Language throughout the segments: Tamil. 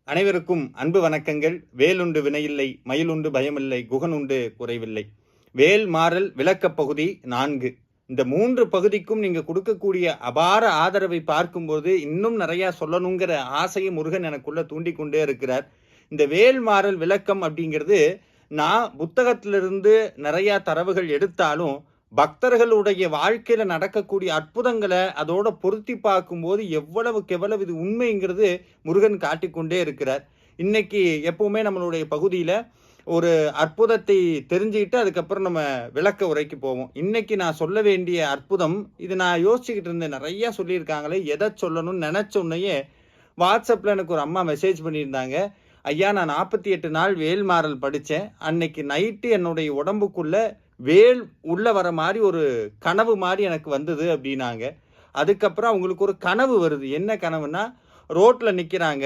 அனைவருக்கும் அன்பு வணக்கங்கள். வேலுண்டு வினையில்லை, மயிலுண்டு பயமில்லை, குகனுண்டு குறைவில்லை. வேல் மாறல் விளக்க பகுதி 4. இந்த 3 பகுதிக்கும் நீங்க கொடுக்கக்கூடிய அபார ஆதரவை பார்க்கும்போது இன்னும் நிறைய சொல்லணுங்கிற ஆசையை முருகன் எனக்குள்ள தூண்டிக்கொண்டே இருக்கிறார். இந்த வேல் மாறல் விளக்கம் அப்படிங்கிறது நான் புத்தகத்திலிருந்து நிறைய தரவுகள் எடுத்தாலும் பக்தர்களுடைய வாழ்க்கையில நடக்கக்கூடிய அற்புதங்களை அதோட பொருத்தி பார்க்கும்போது எவ்வளவுக்கு எவ்வளவு இது உண்மைங்கிறது முருகன் காட்டிக்கொண்டே இருக்கிறார். இன்னைக்கு எப்பவுமே நம்மளுடைய பகுதியில ஒரு அற்புதத்தை தெரிஞ்சுக்கிட்டு அதுக்கப்புறம் நம்ம விளக்க உரைக்கு போவோம். இன்னைக்கு நான் சொல்ல வேண்டிய அற்புதம் இது நான் யோசிச்சுக்கிட்டு இருந்தேன். நிறைய சொல்லியிருக்காங்களே, எதை சொல்லணும்னு நினைச்ச உடனேயே வாட்ஸ்அப்ல எனக்கு ஒரு அம்மா மெசேஜ் பண்ணியிருந்தாங்க. ஐயா, நான் 48 நாள் வேல் மாறல் படித்தேன். அன்னைக்கு நைட்டு என்னுடைய உடம்புக்குள்ள வேல் உள்ள வர மாதிரி ஒரு கனவு மாதிரி எனக்கு வந்தது அப்படின்னாங்க. அதுக்கப்புறம் அவங்களுக்கு ஒரு கனவு வருது. என்ன கனவுன்னா, ரோட்ல நிற்கிறாங்க,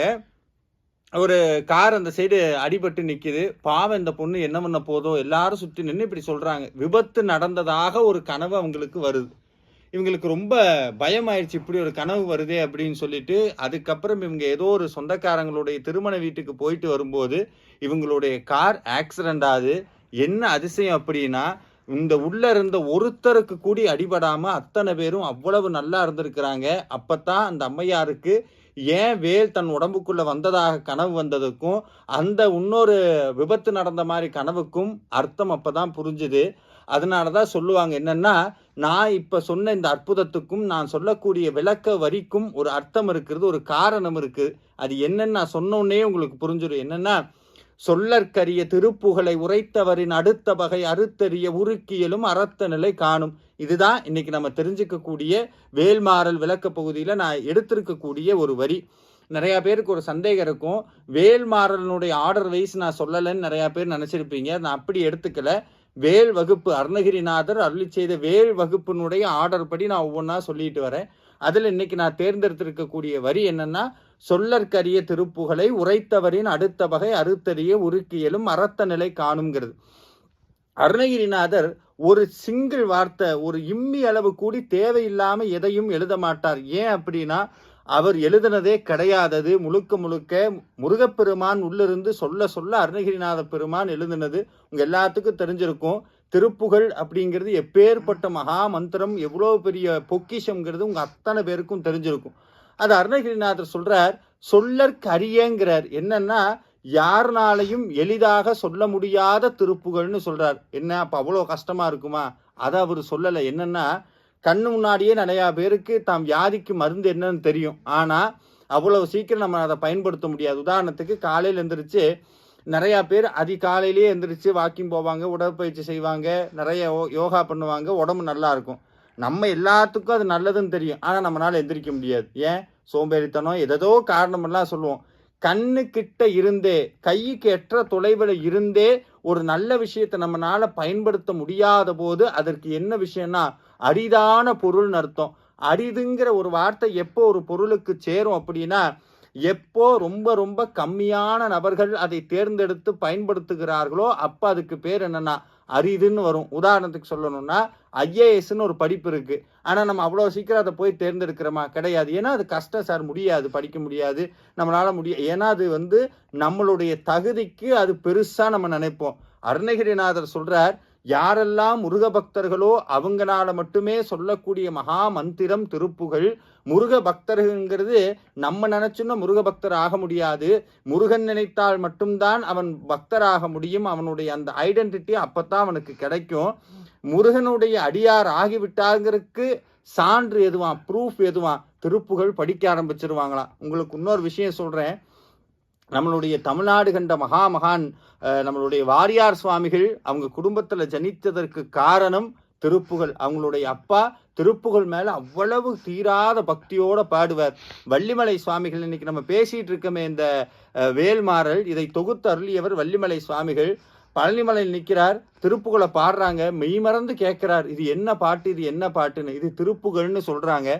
ஒரு கார் அந்த சைடு அடிபட்டு நிற்கிது. பாவம், இந்த பொண்ணு என்ன பண்ண போதோ, எல்லாரும் சுற்றி நின்று இப்படி சொல்றாங்க. விபத்து நடந்ததாக ஒரு கனவு அவங்களுக்கு வருது. இவங்களுக்கு ரொம்ப பயமாயிடுச்சு, இப்படி ஒரு கனவு வருதே அப்படின்னு சொல்லிட்டு. அதுக்கப்புறம் இவங்க ஏதோ ஒரு சொந்தக்காரங்களுடைய திருமண வீட்டுக்கு போயிட்டு வரும்போது இவங்களுடைய கார் ஆக்சிடென்ட் ஆகுது. என்ன அதிசயம் அப்படின்னா, இந்த உள்ள இருந்த ஒருத்தருக்கு கூடி அடிபடாம அத்தனை பேரும் அவ்வளவு நல்லா இருந்திருக்கிறாங்க. அப்பத்தான் அந்த அம்மையாருக்கு ஏன் வேல் தன் உடம்புக்குள்ள வந்ததாக கனவு வந்ததுக்கும் அந்த இன்னொரு விபத்து நடந்த மாதிரி கனவுக்கும் அர்த்தம் அப்பதான் புரிஞ்சுது. அதனாலதான் சொல்லுவாங்க என்னன்னா, நான் இப்ப சொன்ன இந்த அற்புதத்துக்கும் நான் சொல்லக்கூடிய விளக்க வரிக்கும் ஒரு அர்த்தம் இருக்கிறது, ஒரு காரணம் இருக்கு. அது என்னன்னு நான் சொன்னோன்னே உங்களுக்கு புரிஞ்சிடும். என்னன்னா, சொல்லற்கரிய திருப்புகழை உரைத்தவரின் அடுத்த வகை அறுத்தறிய உருக்கியலும் அறத்த நிலை காணும். இதுதான் இன்னைக்கு நம்ம தெரிஞ்சுக்கக்கூடிய வேல்மாறல் விளக்க பகுதியில நான் எடுத்திருக்கக்கூடிய ஒரு வரி. நிறைய பேருக்கு ஒரு சந்தேகம் இருக்கும், வேல்மாறலனுடைய ஆர்டர் வைஸ் நான் சொல்லலைன்னு நிறைய பேர் நினைச்சிருப்பீங்க. நான் அப்படி எடுத்துக்கல. வேல் வகுப்பு அருணகிரிநாதர் அருளி செய்த வேல் வகுப்பினுடைய ஆர்டர் படி நான் ஒவ்வொன்றா சொல்லிட்டு வரேன். அதுல இன்னைக்கு நான் தேர்ந்தெடுத்திருக்கக்கூடிய வரி என்னன்னா, சொல்லற்கரிய திருப்புகழை உரைத்தவரின் அடுத்த வகை அறுத்தறிய உருக்கியலும் அறத்த நிலை காணுங்கிறது. அருணகிரிநாதர் ஒரு சிங்கிள் வார்த்தை, ஒரு இம்மி அளவு கூடி தேவையில்லாம எதையும் எழுத மாட்டார். ஏன் அப்படின்னா, அவர் எழுதினதே கிடையாதது. முழுக்க முழுக்க முருகப்பெருமான் உள்ளிருந்து சொல்ல சொல்ல அருணகிரிநாத பெருமான் எழுதினது. உங்க எல்லாத்துக்கும் தெரிஞ்சிருக்கும். திருப்புகழ் அப்படிங்கிறது எப்பேற்பட்ட மகா மந்திரம், எவ்வளவு பெரிய பொக்கிஷம்ங்கிறது உங்க அத்தனை பேருக்கும் தெரிஞ்சிருக்கும். அது அருணகிரிநாதர் சொல்றார், சொல்லற்கரியங்கிறார். என்னன்னா, யாருனாலையும் எளிதாக சொல்ல முடியாத திருப்புகழ்னு சொல்றார். என்ன அப்ப அவ்வளவு கஷ்டமா இருக்குமா? அதை அவர் சொல்லலை. என்னன்னா, கண்ணு முன்னாடியே நிறையா பேருக்கு தாம் வியாதிக்கு மருந்து என்னன்னு தெரியும். ஆனால் அவ்வளவு சீக்கிரம் நம்ம அதை பயன்படுத்த முடியாது. உதாரணத்துக்கு காலையில் எழுந்திரிச்சு நிறையா பேர் அதிகாலையிலேயே எழுந்திரிச்சு வாக்கிங் போவாங்க, உடற்பயிற்சி செய்வாங்க, நிறைய யோகா பண்ணுவாங்க, உடம்பு நல்லா இருக்கும். நம்ம எல்லாத்துக்கும் அது நல்லதுன்னு தெரியும், ஆனால் நம்மளால எந்திரிக்க முடியாது. ஏன்? சோம்பேறித்தனம், எதோ காரணமெல்லாம் சொல்லுவோம். கண்ணு கிட்ட இருந்தே, கைக்கு எற்ற தொலைவில் இருந்தே ஒரு நல்ல விஷயத்தை நம்மளால பயன்படுத்த முடியாத போது அதற்கு என்ன விஷயம்னா அரிதான பொருள்னு அர்த்தம். அரிதுங்கிற ஒரு வார்த்தை எப்போ ஒரு பொருளுக்கு சேரும் அப்படின்னா, எப்போ ரொம்ப ரொம்ப கம்மியான நபர்கள் அதை தேர்ந்தெடுத்து பயன்படுத்துகிறார்களோ அப்போ அதுக்கு பேர் என்னன்னா அரிதுன்னு வரும். உதாரணத்துக்கு சொல்லணும்னா, ஐஏஎஸ்ன்னு ஒரு படிப்பு இருக்கு. ஆனால் நம்ம அவ்வளோ சீக்கிரம் அதை போய் தேர்ந்தெடுக்கிறோமா? கிடையாது. ஏன்னா அது கஷ்டம் சார், முடியாது, படிக்க முடியாது, நம்மளால முடியாது. ஏன்னா அது நம்மளுடைய தகுதிக்கு அது பெருசா நம்ம நினைப்போம். அருணகிரிநாதர் சொல்றார், யாரெல்லாம் முருக பக்தர்களோ அவங்களால மட்டுமே சொல்லக்கூடிய மகா மந்திரம் திருப்புகழ். முருக பக்தர்கள்ங்கிறது நம்ம நினைச்சோன்னா முருக பக்தர் ஆக முடியாது. முருகன் நினைத்தால் மட்டும்தான் அவன் பக்தராக முடியும். அவனுடைய அந்த ஐடென்டிட்டி அப்பத்தான் அவனுக்கு கிடைக்கும். முருகனுடைய அடியார் ஆகிவிட்டாங்கிறதுக்கு சான்று எதுவான், ப்ரூஃப் எதுவான்? திருப்புகழ் படிக்க ஆரம்பிச்சிருவாங்களாம். உங்களுக்கு இன்னொரு விஷயம் சொல்றேன். நம்மளுடைய தமிழ்நாடு கண்ட மகான் நம்மளுடைய வாரியார் சுவாமிகள் அவங்க குடும்பத்துல ஜனித்ததற்கு காரணம் திருப்புகழ். அவங்களுடைய அப்பா திருப்புகழ் மேல அவ்வளவு தீராத பக்தியோட பாடுவார். வள்ளிமலை சுவாமிகள், இன்னைக்கு நம்ம பேசிட்டு இருக்கமே இந்த வேல்மாறல், இதை தொகுத்து அருளியவர் வள்ளிமலை சுவாமிகள். பழனிமலையில் நிற்கிறார், திருப்புகழை பாடுறாங்க, மெய்மறந்து கேட்கிறார், இது என்ன பாட்டு, இது என்ன பாட்டுன்னு. இது திருப்புகழ்னு சொல்றாங்க.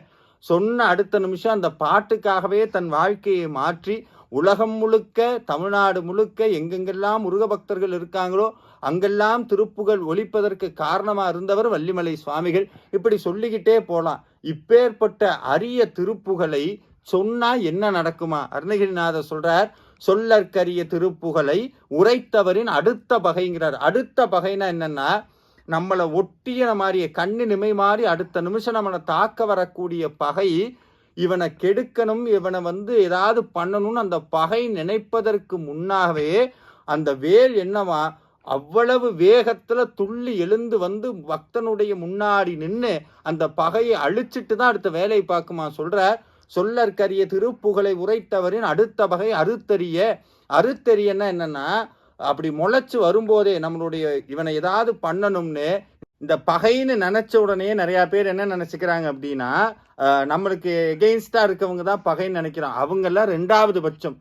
சொன்ன அடுத்த நிமிஷம் அந்த பாட்டுக்காகவே தன் வாழ்க்கையை மாற்றி உலகம் முழுக்க, தமிழ்நாடு முழுக்க எங்கெங்கெல்லாம் முருக பக்தர்கள் இருக்காங்களோ அங்கெல்லாம் திருப்புகழ் ஒலிப்பதற்கு காரணமா இருந்தவர் வள்ளிமலை சுவாமிகள். இப்படி சொல்லிக்கிட்டே போலாம். இப்பேற்பட்ட அரிய திருப்புகழை சொன்னா என்ன நடக்குமா? அருணகிரிநாதர் சொல்றார், சொல்லற்கரிய திருப்புகழை உரைத்தவரின் அடுத்த பகைங்கிறார். அடுத்த பகைனா என்னன்னா, நம்மளை ஒட்டிய மாதிரியே கண்ணு நிமை மாதிரி அடுத்த நிமிஷம் நம்மளை தாக்க வரக்கூடிய பகை, இவனை கெடுக்கணும், இவனை ஏதாவது பண்ணணும்னு அந்த பகை நினைப்பதற்கு முன்னாகவே அந்த வேல் என்னவா அவ்வளவு வேகத்துல துள்ளி எழுந்து பக்தனுடைய முன்னாடி நின்று அந்த பகையை அழிச்சிட்டு தான் அடுத்த வேலையை பார்க்குமா. சொல்லற்கரிய திருப்புகழை உரைத்தவரின் அடுத்த பகை அறுத்தறியன்னா என்னன்னா, அப்படி முளைச்சு வரும்போதே நம்மளுடைய இவனை ஏதாவது பண்ணணும்னு இந்த பகைன்னு நினைச்ச உடனே நிறைய பேர் என்ன நினைச்சுக்கிறாங்க அப்படின்னா, நம்மளுக்கு எகெயின்ஸ்டா இருக்கவங்க தான் பகைன்னு நினைக்கிறோம். அவங்கெல்லாம் 2வது பட்சம்.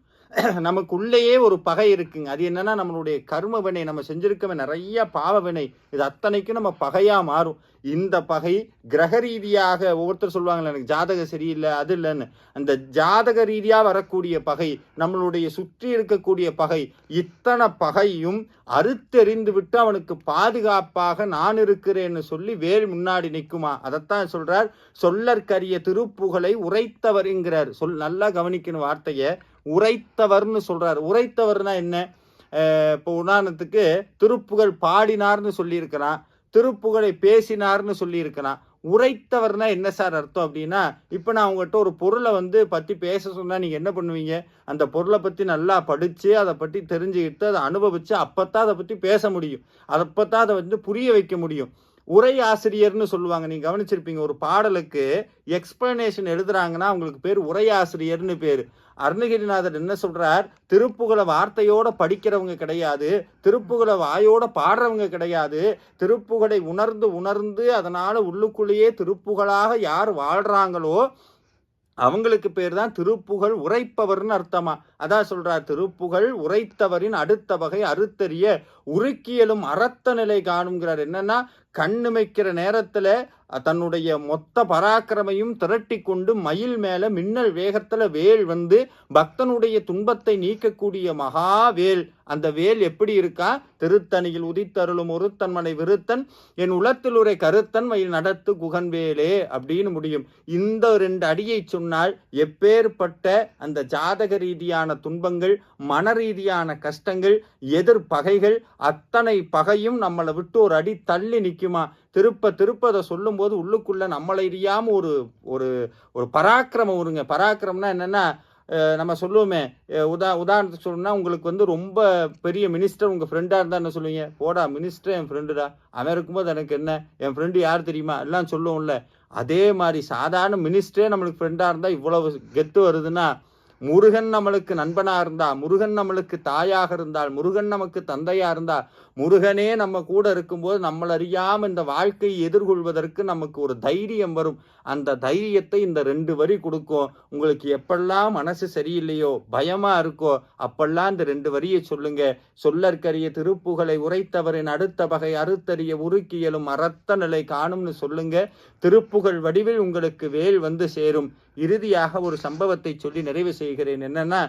நமக்குள்ளேயே ஒரு பகை இருக்குங்க. அது என்னன்னா, நம்மளுடைய கர்ம வினை, நம்ம செஞ்சிருக்க நிறைய பாவ வினை, இது அத்தனைக்கும் நம்ம பகையா மாறும். இந்த பகை கிரக ரீதியாக ஒவ்வொருத்தர் சொல்லுவாங்கல்ல, எனக்கு ஜாதகம் சரியில்லை அது இல்லைன்னு, அந்த ஜாதக ரீதியா வரக்கூடிய பகை, நம்மளுடைய சுற்றி இருக்கக்கூடிய பகை, இத்தனை பகையும் அறுத்தெறிந்து விட்டு அவனுக்கு பாதுகாப்பாக நான் இருக்கிறேன்னு சொல்லி வேல் முன்னாடி நிற்குமா. அதைத்தான் சொல்றார், சொல்லற்கரிய திருப்புகழை உரைத்தவருங்கிறார். நல்லா கவனிக்கணும் வார்த்தையை, உரைத்தவர்னு சொல்றார். உரைத்தவர்னா என்ன? இப்போ உதாரணத்துக்கு திருப்புகழ் பாடினார்னு சொல்லியிருக்கிறான், திருப்புகழை பேசினார்னு சொல்லியிருக்கிறான். உரைத்தவர்னா என்ன சார் அர்த்தம் அப்படின்னா, இப்போ நான் உங்கள்கிட்ட ஒரு பொருளை பற்றி பேச சொன்னால் நீங்கள் என்ன பண்ணுவீங்க? அந்த பொருளை பற்றி நல்லா படித்து அதை பற்றி தெரிஞ்சுக்கிட்டு அதை அனுபவித்து அப்போத்தான் அதை பற்றி பேச முடியும், அப்போத்தான் அதை புரிய வைக்க முடியும். உரை ஆசிரியர்னு சொல்லுவாங்க. நீங்க கவனிச்சிருப்பீங்க, ஒரு பாடலுக்கு எக்ஸ்பிளனேஷன் எழுதுறாங்கன்னா அவங்களுக்கு பேர் உரை ஆசிரியர்னு பேர். அருணகிரிநாதர் என்ன சொல்றார்? திருப்புகழை வார்த்தையோட படிக்கிறவங்க கிடையாது, திருப்புகழை வாயோட பாடுறவங்க கிடையாது, திருப்புகழை உணர்ந்து உணர்ந்து அதனால உள்ளுக்குள்ளேயே திருப்புகழாக யார் வாழ்றாங்களோ அவங்களுக்கு பேர் தான் திருப்புகழ் உரைப்பவர்னு அர்த்தமா. அதான் சொல்றார், திருப்புகழ் உரைத்தவரின் அடுத்த வகை அறுத்தறிய உருக்கியலும் அறத்த நிலை காணுங்கிறார். என்னன்னா, கண்ணுமைக்கிற நேரத்துல தன்னுடைய மொத்த பராக்கிரமையும் திரட்டி கொண்டு மயில் மேல மின்னல் வேகத்துல வேல் பக்தனுடைய துன்பத்தை நீக்கக்கூடிய மகா வேல். அந்த வேல் எப்படி இருக்கா? திருத்தணியில் உதித்தருளும் ஒருத்தன்மனை விருத்தன் என் உளத்தில் உரை கருத்தன் மயில் நடத்து குகன் வேலே அப்படின்னு முடியும். இந்த 2 அடியை சொன்னால் எப்பேற்பட்ட அந்த ஜாதக ரீதியான துன்பங்கள், மன ரீதியான கஷ்டங்கள், எதிர் பகைகள், அத்தனை பகையும் நம்மளை விட்டு ஒரு அடி தள்ளி நிற்குமா. திருப்ப அதை சொல்லும் போது உள்ளுக்குள்ள நம்மளை அறியாம ஒரு ஒரு பராக்கிரமம் வருங்க. பராக்கிரமம்னா என்னன்னா, நம்ம சொல்லுவோமே, உதாரணத்துக்கு சொல்லணும்னா, உங்களுக்கு ரொம்ப பெரிய மினிஸ்டர் உங்க ஃப்ரெண்டா இருந்தா என்ன சொல்லுவீங்க? போடா மினிஸ்டர் என் ஃப்ரெண்டுடா, அவன் இருக்கும்போது எனக்கு என்ன, என் ஃப்ரெண்டு யார் தெரியுமா எல்லாம் சொல்லுவோம்ல. அதே மாதிரி சாதாரண மினிஸ்டரே நம்மளுக்கு ஃப்ரெண்டா இருந்தா இவ்வளவு கெத்து வருதுன்னா, முருகன் நம்மளுக்கு நண்பனா இருந்தா, முருகன் நம்மளுக்கு தாயாக இருந்தால், முருகன் நமக்கு தந்தையா இருந்தா, முருகனே நம்ம கூட இருக்கும்போது நம்மள அறியாம இந்த வாழ்க்கையை எதிர்கொள்வதற்கு நமக்கு ஒரு தைரியம் வரும். அந்த தைரியத்தை இந்த 2 வரி கொடுக்கும். உங்களுக்கு எப்பெல்லாம் மனசு சரியில்லையோ, பயமா இருக்கோ, அப்பெல்லாம் இந்த 2 வரியை சொல்லுங்க. சொல்லற்கரிய திருப்புகழை உரைத்தவரின் அடுத்த வகை அறுத்தறிய உருக்கியலும் அறத்த நிலை காணும்னு சொல்லுங்க. திருப்புகழ் வடிவில் உங்களுக்கு வேல் சேரும். இறுதியாக ஒரு சம்பவத்தை சொல்லி நிறைவு செய்கிறேன். என்னன்னா,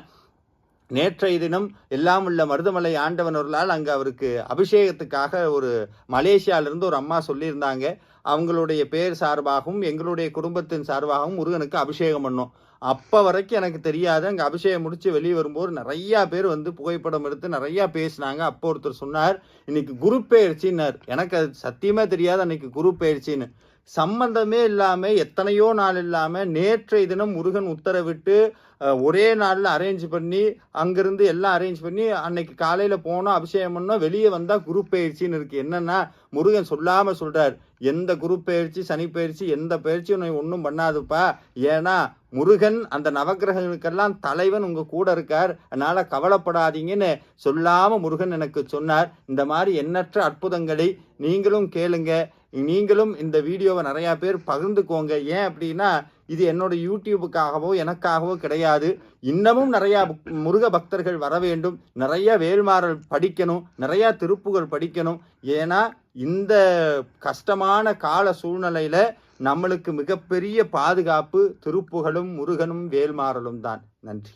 நேற்றைய தினம் எல்லாம் உள்ள மருதமலை ஆண்டவன் அவர்களால் அங்கே அவருக்கு அபிஷேகத்துக்காக ஒரு மலேசியாவிலிருந்து ஒரு அம்மா சொல்லியிருந்தாங்க. அவங்களுடைய பேர் சார்பாகவும் எங்களுடைய குடும்பத்தின் சார்பாகவும் முருகனுக்கு அபிஷேகம் பண்ணோம். அப்போ வரைக்கும் எனக்கு தெரியாது. அங்கே அபிஷேகம் முடித்து வெளியே வரும்போது நிறையா பேர் புகைப்படம் எடுத்து நிறையா பேசினாங்க. அப்போ ஒருத்தர் சொன்னார், இன்னைக்கு குரு பெயர்ச்சின்னார். எனக்கு அது சத்தியமே தெரியாது அன்னைக்கு குரு பெயர்ச்சின்னு. சம்பந்தமே இல்லாமல் எத்தனையோ நாள் இல்லாமல் நேற்றைய தினம் முருகன் உத்தரவிட்டு ஒரே நாளில் அரேஞ்ச் பண்ணி அங்கிருந்து எல்லாம் அரேஞ்ச் பண்ணி அன்னைக்கு காலையில் போனோம், அபிஷேகம் பண்ணோம், வெளியே வந்தால் குரு பயிற்சின்னு இருக்குது. என்னன்னா, முருகன் சொல்லாமல் சொல்கிறார், எந்த குரு பயிற்சி சனி பயிற்சி எந்த பயிற்சியும் ஒன்றும் பண்ணாதுப்பா. ஏன்னா முருகன் அந்த நவகிரகங்களுக்கெல்லாம் தலைவன் உங்கள் கூட இருக்கார், அதனால் கவலைப்படாதீங்கன்னு சொல்லாமல் முருகன் எனக்கு சொன்னார். இந்த மாதிரி எண்ணற்ற அற்புதங்களை நீங்களும் கேளுங்க. நீங்களும் இந்த வீடியோவை நிறையா பேர் பகிர்ந்துக்கோங்க. ஏன் அப்படின்னா, இது என்னோட யூடியூபுக்காகவோ எனக்காகவோ கிடையாது. இன்னமும் நிறையா முருக பக்தர்கள் வர வேண்டும், நிறைய வேல்மாறல் படிக்கணும், நிறையா திருப்புகள் படிக்கணும். ஏன்னா இந்த கஷ்டமான கால சூழ்நிலையில நம்மளுக்கு மிகப்பெரிய பாதுகாப்பு திருப்புகளும் முருகனும் வேல்மாறலும் தான். நன்றி.